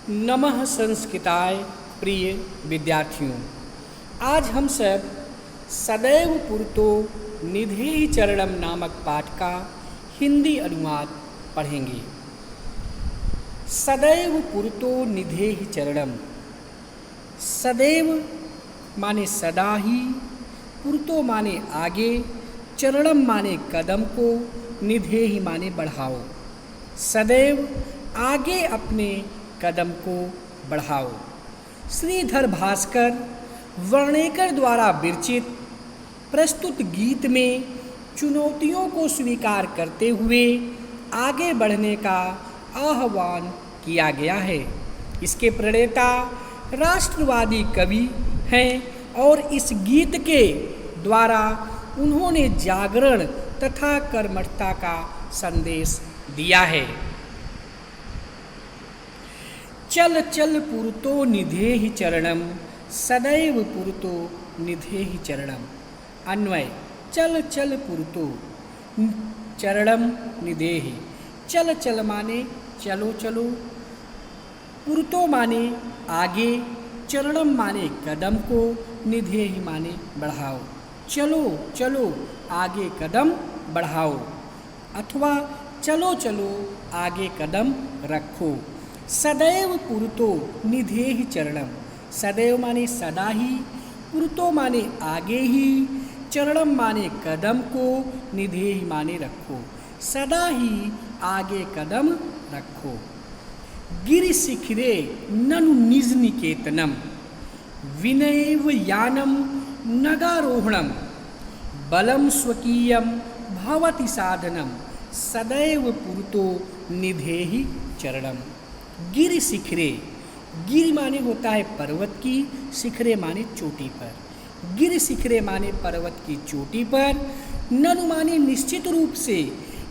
नमः संस्कृताय प्रिय विद्यार्थियों, आज हम सब सदैव पुरतो निधेहि चरणम नामक पाठ का हिंदी अनुवाद पढ़ेंगे। सदैव पुरतो निधेहि चरणम। सदैव माने सदा ही, पुरतो माने आगे, चरणम माने कदम को, निधेहि माने बढ़ाओ। सदैव आगे अपने कदम को बढ़ाओ। श्रीधर भास्कर वर्णेकर द्वारा विरचित प्रस्तुत गीत में चुनौतियों को स्वीकार करते हुए आगे बढ़ने का आह्वान किया गया है। इसके प्रणेता राष्ट्रवादी कवि हैं और इस गीत के द्वारा उन्होंने जागरण तथा कर्मठता का संदेश दिया है। चल चल पुरतो निधेहि चरणम, सदैव पुरतो निधेहि चरणम। अन्वय: चल चल पुरतो चरणम निधेहि। चल चल माने चलो चलो, पुरतो माने आगे, चरणम माने कदम को, निधेहि माने बढ़ाओ। चलो चलो आगे कदम बढ़ाओ, अथवा चलो चलो आगे कदम रखो। सदैव पुरतो निधेहि चरणम। सदैव माने सदा ही, पुरतो माने आगे ही, चरणम माने कदम को, निधेहि माने रखो। सदा ही आगे कदम रखो। गिरि शिखरे ननु निज निकेतनम, विनयैव यानम नगारोहणम, बलम स्वकीयम भवति साधनम, सदैव पुरतो निधेहि चरणम। गिरि शिखरे, गिरि माने होता है पर्वत की, शिखरे माने चोटी पर। गिरि शिखरे माने पर्वत की चोटी पर, ननु माने निश्चित रूप से,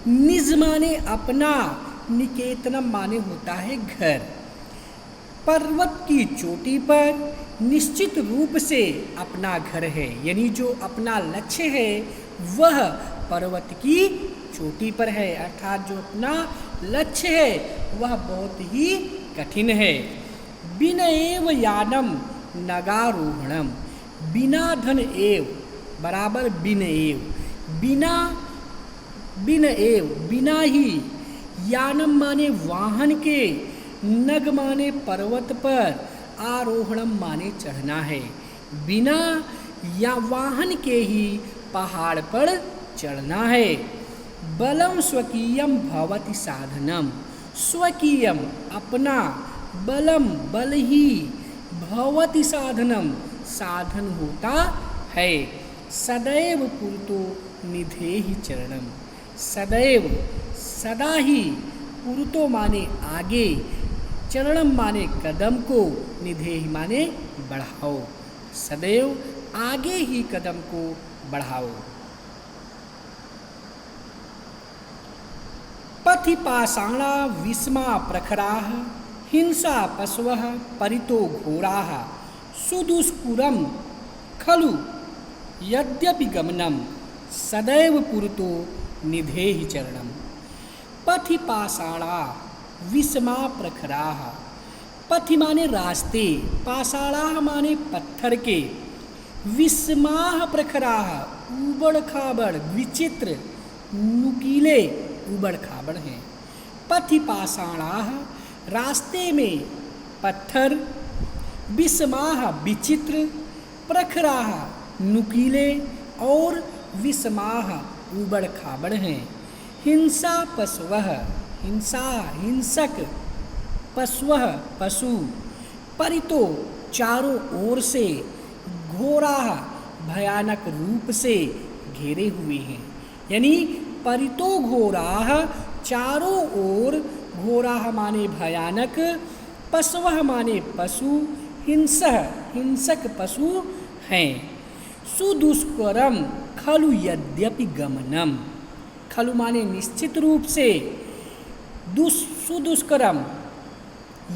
निज माने अपना, निकेतनम माने होता है घर। पर्वत की चोटी पर निश्चित रूप से अपना घर है, यानी जो अपना लक्ष्य है वह पर्वत की चोटी पर है, अर्थात जो अपना लक्ष्य है वह बहुत ही कठिन है। बिनएव यानम नगारोहणम, बिना धन एव बराबर बिन एव, बिना बिन एव बिना ही, यानम माने वाहन के, नग माने पर्वत पर, आरोहणम माने चढ़ना है। बिना या वाहन के ही पहाड़ पर चढ़ना है। बलम स्वकीयम भवति साधनम, स्वकीयम अपना, बलम बल ही, भवति साधनम साधन होता है। सदैव पुरतो निधेहि चरणम। सदैव सदा ही, पुरतो माने आगे, चरणम माने कदम को, निधेहि माने बढ़ाओ। सदैव आगे ही कदम को बढ़ाओ। पथि पाषाणा विस्मा प्रखराः, हिंसा पशवः परितो घोराः, सुदुष्करं खलु यद्यपि गमनम, सदैव पुरतो निधेहि चरणम। पथि पाषाणा विस्मा प्रखराः। पथि माने रास्ते, पाषाणाः माने पत्थर के, विस्माः प्रखराः ऊबड़ खाबड़ विचित्र नुकीले ऊबड़ खाबड़ हैं। पथि पाषाणाः रास्ते में पत्थर, विस्माः विचित्र, प्रखराः नुकीले और विस्माः ऊबड़ खाबड़ हैं। हिंसा पशवः, हिंसा हिंसक, पशवः पशु, परितो चारों ओर से, घोराः भयानक रूप से घेरे हुए हैं। यानी परितो घोराः चारों ओर, घोराः माने भयानक, पशवः माने पशु, हिंसः हिंसक पशु हैं। सुदुष्करम खलु यद्यपि गमनम, खलु माने निश्चित रूप से, सुदुष्करम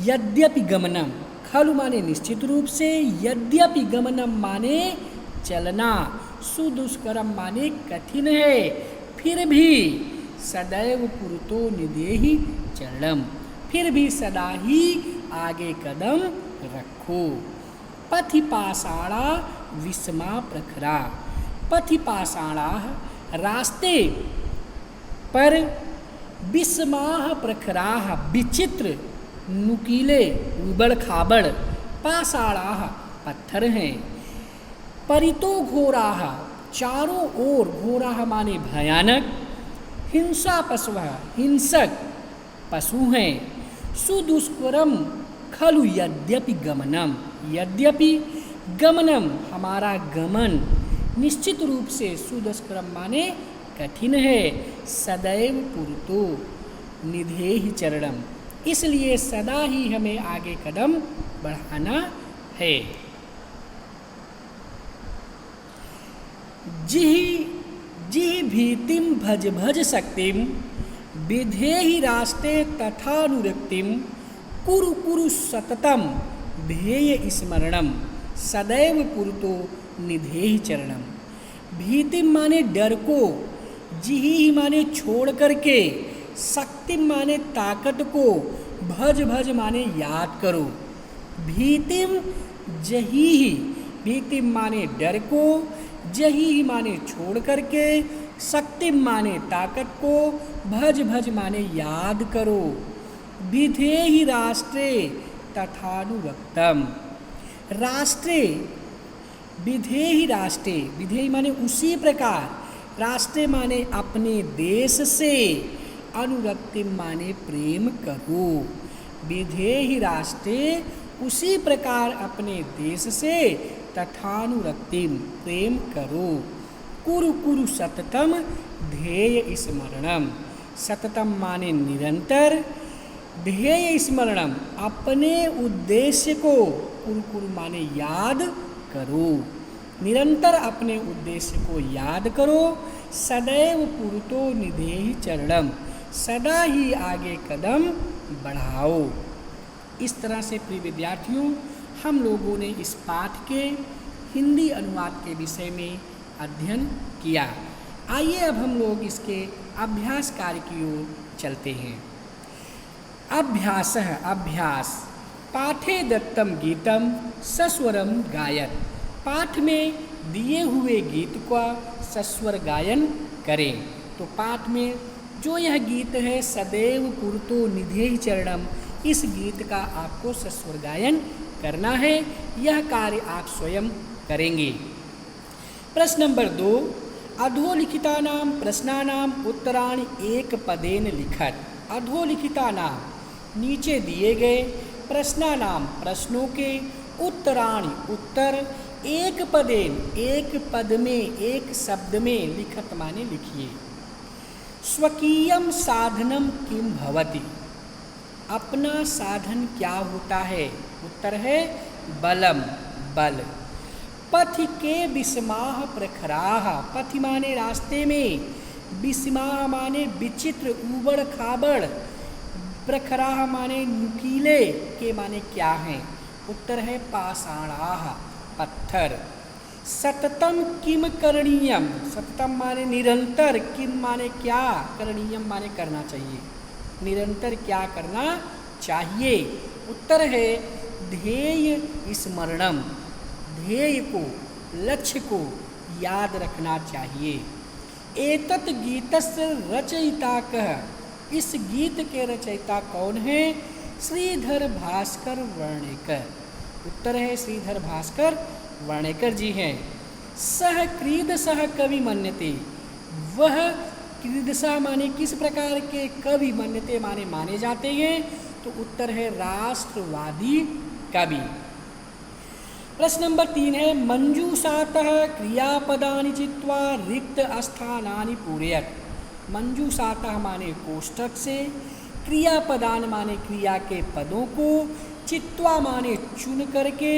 यद्यपि गमनम, खलु माने निश्चित रूप से, यद्यपि गमनम माने चलना, सुदुष्करम माने कठिन है, फिर भी सदैव पुरतो निधेहि चरणम, फिर भी सदा ही आगे कदम रखो। पथि पाषाणा विषमा प्रखरा। पथि पाषाणा रास्ते पर, विषमाः प्रखराः विचित्र नुकीले उबड़ खाबड़ पाषाणाः पत्थर हैं। परितो घोराः चारों ओर, घोराः माने भयानक, हिंसा पशवः हिंसक पशु हैं। सुदुष्करम खलु यद्यपि गमनम, यद्यपि गमनम हमारा गमन निश्चित रूप से सुदुष्करम माने कठिन है। सदैव पुरतो निधेहि चरणम, इसलिए सदा ही हमें आगे कदम बढ़ाना है। जिहि भीतिम भज भज शक्तिम, विधेहि रास्ते तथानुरक्तिम, कुरु कुरु सततम ध्येय स्मरणम, सदैव पुरतो निधेहि चरणम। भीतिम माने डर को, जिहि माने छोड़ करके, शक्ति माने ताकत को, भज भज माने याद करो। भीतिम जही, भीतिम माने डर को, जही माने छोड़ करके, शक्ति माने ताकत को, भज भज माने याद करो। विधेहि राष्ट्रे तथानुरक्तम, राष्ट्रे विधेहि राष्ट्रे, विधेहि माने उसी प्रकार, राष्ट्रे माने अपने देश से, अनुरक्ति माने प्रेम करो। विधेहि राष्ट्रे उसी प्रकार अपने देश से, तथानुरक्ति प्रेम करो। कुरु कुरु सततम ध्येय स्मरणम, सततम माने निरंतर, ध्येय स्मरणम अपने उद्देश्य को, कुरु कुरु माने याद करो, निरंतर अपने उद्देश्य को याद करो। सदैव पुरतो निधेहि चरणम, सदा ही आगे कदम बढ़ाओ। इस तरह से प्रिय विद्यार्थियों, हम लोगों ने इस पाठ के हिंदी अनुवाद के विषय में अध्ययन किया। आइए अब हम लोग इसके अभ्यास कार्य की ओर चलते हैं। अभ्यासः, अभ्यास। पाठे दत्तम गीतम सस्वरम गायत, पाठ में दिए हुए गीत का सस्वर गायन करें। तो पाठ में जो यह गीत है सदैव पुरतो निधेहि चरणम, इस गीत का आपको सस्वर गायन करना है। यह कार्य आप स्वयं करेंगे। प्रश्न नंबर 2, अधोलिखितानां प्रश्नानां उत्तराणि एक पदेन लिखत। अधोलिखितानां नीचे दिए गए, प्रश्नानां प्रश्नों के, उत्तराणि उत्तर, एक पदेन एक पद में, एक शब्द में, लिखत माने लिखिए। स्वकीयम साधनम किम भवति, अपना साधन क्या होता है? उत्तर है बलम, बल। पथ के विषमाः प्रखराः, पथ माने रास्ते में, विषमाः माने विचित्र ऊबड़ खाबड़, प्रखराः माने नुकीले, के माने क्या हैं? उत्तर है पाषाणाः, पत्थर। सततम किम करणीयम, सततम माने निरंतर, किम माने क्या, करणीयम माने करना चाहिए, निरंतर क्या करना चाहिए? उत्तर है ध्येय स्मरणम, ध्येय को, लक्ष्य को याद रखना चाहिए। एतत् गीतस्य रचयिता कः, इस गीत के रचयिता कौन है? श्रीधर भास्कर वर्णेकर। उत्तर है श्रीधर भास्कर वर्णेकर जी हैं। सह क्रीदसः कवि मन्यते, वह क्रीदसा माने किस प्रकार के कवि, मन्यते माने माने जाते हैं। तो उत्तर है राष्ट्रवादी कवि। प्रश्न नंबर 3 है मंजूषातः क्रियापदानि चित्वा रिक्त स्थानानि पूरयत। मंजूषातः माने कोष्ठक से, क्रियापदान माने क्रिया के पदों को, चित्वा माने चुन करके,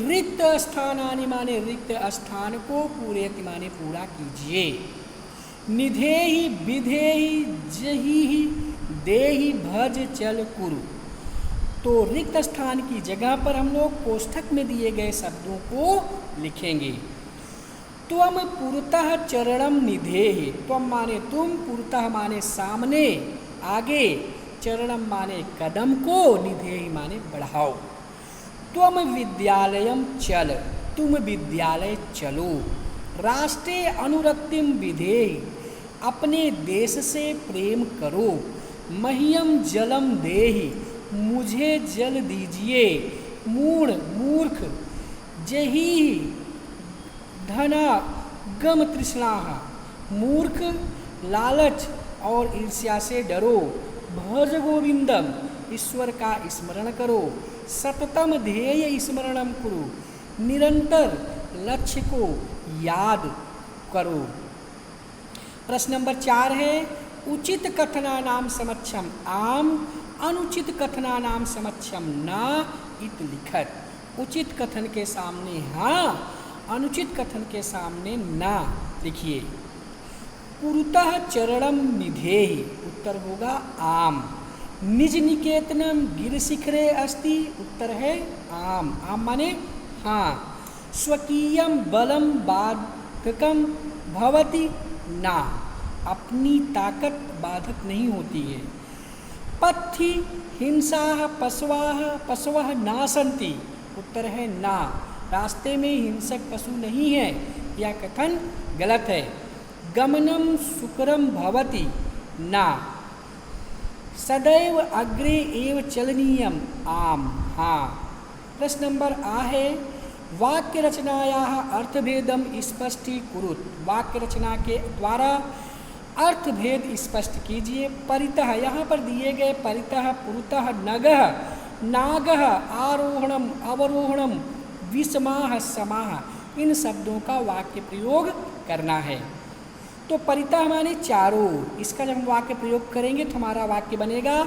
रिक्त स्थानानि माने रिक्त स्थान को, पूरयत माने पूरा कीजिए। निधेहि विधेहि जहिहि देहि भज चल कुरु, तो रिक्त स्थान की जगह पर हम लोग कोष्ठक में दिए गए शब्दों को लिखेंगे। त्वम पुरतः चरणम निधेहि, त्वम माने तुम, पुरतः माने सामने, आगे, चरणम माने कदम को, निधेहि माने बढ़ाओ। त्वम विद्यालयम चल, तुम विद्यालय चलो। राष्ट्रे अनुरक्तिम विधेहि, अपने देश से प्रेम करो। मह्यम जलम देहि, मुझे जल दीजिए। मूढ़ मूर्ख, जही धना गम तृष्णाः, मूर्ख लालच और ईर्ष्या से डरो। भज गोविंदम, ईश्वर का स्मरण करो। सततम ध्येय स्मरणम कुरु, निरंतर लक्ष्य को याद करो। प्रश्न नंबर 4 है, उचित कथना नाम समक्षम आम, अनुचित कथना नाम समक्षम ना इत लिखत। उचित कथन के सामने हाँ, अनुचित कथन के सामने ना लिखिए। पुरतः चरणम निधेहि, उत्तर होगा आम। निज निकेतनम गिर शिखरे अस्ति, उत्तर है आम। आम माने हाँ। स्वकीयम बलम बाधकम भवति ना, अपनी ताकत बाधक नहीं होती है। पथि हिंसा पशवः ना सन्ति, उत्तर है ना, रास्ते में हिंसक पशु नहीं है। यह कथन गलत है। गमनम सुकरम भवति ना, सदैव अग्रे एव चलनीयम आम हाँ। प्रश्न नंबर आ है, वाक्य रचनायाः अर्थभेदम स्पष्टीकुरुत, वाक्य रचना के द्वारा अर्थभेद स्पष्ट कीजिए। परितः, यहाँ पर दिए गए परितः, पुरतः, नगः, नागः, आरोहणम, अवरोहणम, विषमाः, समाः, इन शब्दों का वाक्य प्रयोग करना है। तो परितः माने चारों, इसका जब हम वाक्य प्रयोग करेंगे तो हमारा वाक्य बनेगा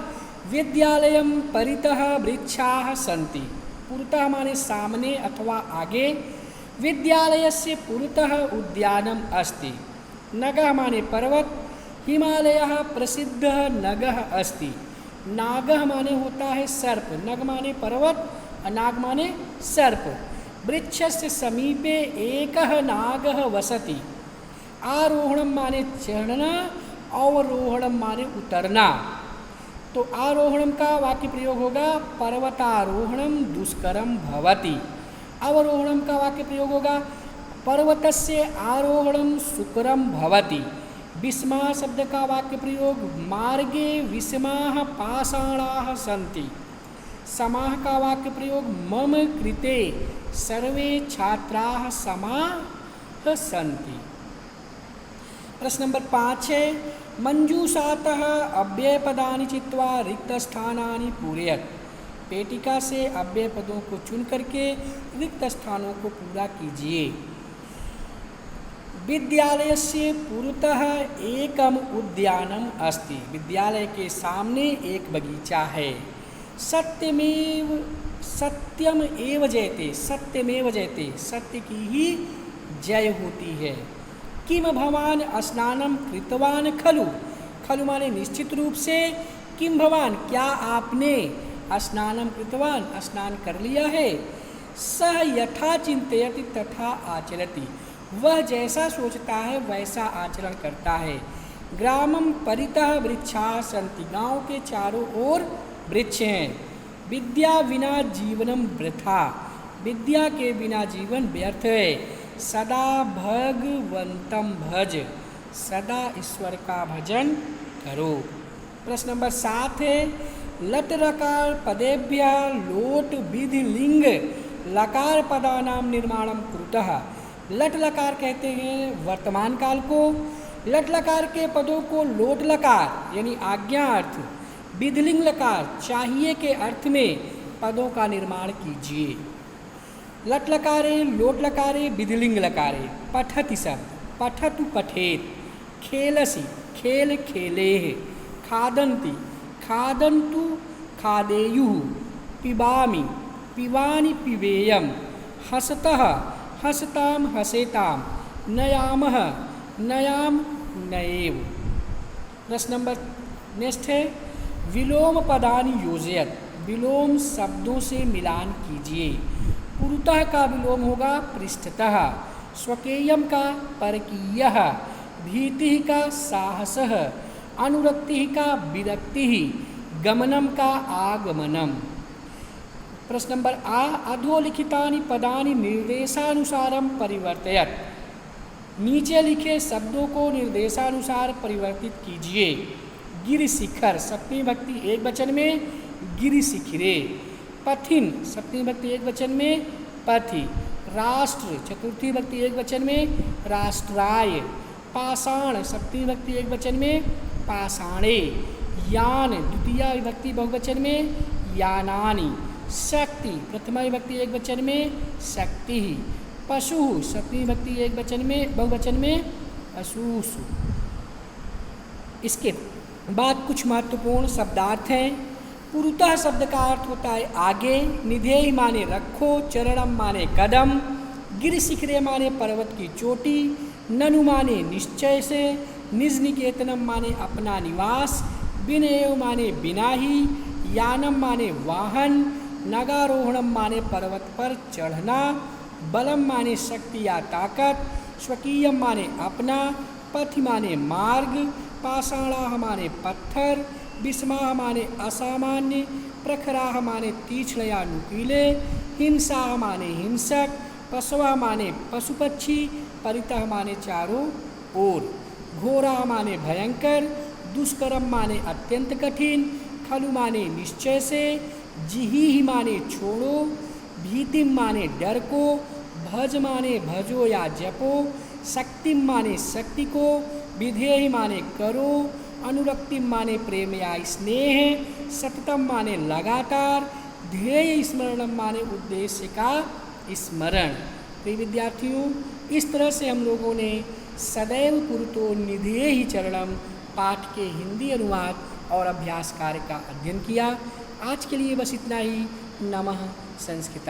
विद्यालयम परितः वृक्षाः सन्ति। पुरतः माने सामने अथवा आगे, विद्यालयस्य पुरतः उद्यानम अस्ति। नगः माने पर्वत, हिमालयः प्रसिद्धः नगः अस्ति। नागः माने होता है सर्प, नग माने पर्वत, नाग माने सर्प। वृक्षस्य समीपे एकः नागः वसति। आरोहणम माने चढ़ना, अवरोहणम माने उतरना। तो आरोहणम का वाक्य प्रयोग होगा पर्वतारोहणम दुष्करम भवति। अवरोहणम का वाक्य प्रयोग होगा पर्वतस्य आरोहणम सुकरम भवति। विस्मः शब्द का वाक्य प्रयोग मार्गे विस्माः पाषाणाः सन्ति। समाः का वाक्य प्रयोग मम कृते सर्वे छात्राः समाः सन्ति। प्रश्न नंबर 5 है, मंजूषातः अव्ययपदानि चित्वा रिक्तस्थानानि पूरयत। पेटिका से अव्यय पदों को चुन करके रिक्त स्थानों को पूरा कीजिए। विद्यालयस्य पुरतः एकम उद्यानम अस्ति, विद्यालय के सामने एक बगीचा है। सत्यमेव सत्यम एव जयते, सत्यमेव जयते, सत्य की ही जय होती है। किम भवान स्नानम कृतवान खलु, खलु माने निश्चित रूप से, किम भवान क्या आपने, स्नानम कृतवान स्नान कर लिया है। सह यथा चिंतयति तथा आचरति, वह जैसा सोचता है वैसा आचरण करता है। ग्रामम परितः वृक्षाः सन्ति, गाँव के चारों ओर वृक्ष हैं। विद्या विना जीवनम वृथा, विद्या के बिना जीवन व्यर्थ है। सदा भगवंतम भज, सदा ईश्वर का भजन करो। प्रश्न नंबर 7 है, लट लकार पदेभ्य लोट विधि लिंग लकार पदानाम निर्माणम कुरुतः। लट लकार कहते हैं वर्तमान काल को। लट लकार के पदों को लोट लकार यानी आज्ञा अर्थ, विधिलिंग लकार चाहिए के अर्थ में पदों का निर्माण कीजिए। लट लकारे, लोट लकारे, विधिलिंग लकारे। पठति शब्द, पठतु पठेत। खेलसि, खेल खेलेः। खादन्ति, खादन्तु खादेयुः। पिबामि, पिबानि पिबेयम्। हसतः, हसताम हसेताम। नयामः, नयाम नयेव। प्रश्न नंबर नेक्स्ट है, विलोम पदानि योजयत, विलोम शब्दों से मिलान कीजिए। पुरतः का विलोम होगा पृष्ठतः, स्वकीयम का परकीयः, भीति का साहसः, अनुरक्ति का विरक्ति, गमनम का आगमनम। प्रश्न नंबर आ, अधोलिखितानि पदानि निर्देशानुसारम परिवर्तयत। नीचे लिखे शब्दों को निर्देशानुसार परिवर्तित कीजिए। गिर शिखर सप्तमी भक्ति एक वचन में गिर शिखिरे। पथिन सप्तमी भक्ति एक वचन में पथि। राष्ट्र चतुर्थी भक्ति एक वचन में राष्ट्राय। पाषाण सप्तमी भक्ति एक वचन में पाषाणे। यान द्वितीया विभक्ति बहुवचन में यानानि। शक्ति प्रथमा विभक्ति एक वचन में शक्ति। पशु सप्तमी विभक्ति एक वचन में बहुवचन में पशुषु। इसके बाद कुछ महत्वपूर्ण शब्दार्थ हैं। पुरुतः शब्द का अर्थ होता है आगे, निधेय माने रखो, चरणम माने कदम, गिर शिखरे माने पर्वत की चोटी, ननु माने निश्चय से, निज निकेतनम माने अपना निवास, विनय माने बिना ही, यानम माने वाहन, नगारोहणम माने पर्वत पर चढ़ना, बलम माने शक्ति या ताकत, स्वकीयम माने अपना, पथ माने मार्ग, पाषाणाह माने पत्थर, विस्माह माने असामान्य, प्रखराह माने तीक्ष्ण या नुकीले, हिंसाह माने हिंसक, पशवा माने पशु पक्षी, परितः माने चारों ओर, घोरा माने भयंकर, दुष्करम माने अत्यंत कठिन, खलु माने निश्चय से, जिही माने छोड़ो, भीतिम माने डर को, भज माने भजो या जपो, शक्तिम माने शक्ति को, विधेय माने करो, अनुरक्तिम माने प्रेम या स्नेह, सततम माने लगातार, ध्येय स्मरणम माने उद्देश्य का स्मरण। प्रिय विद्यार्थियों, इस तरह से हम लोगों ने सदैव पुरतो निधेहि चरणम पाठ के हिंदी अनुवाद और अभ्यास कार्य का अध्ययन किया। आज के लिए बस इतना ही। नमः संस्कृत।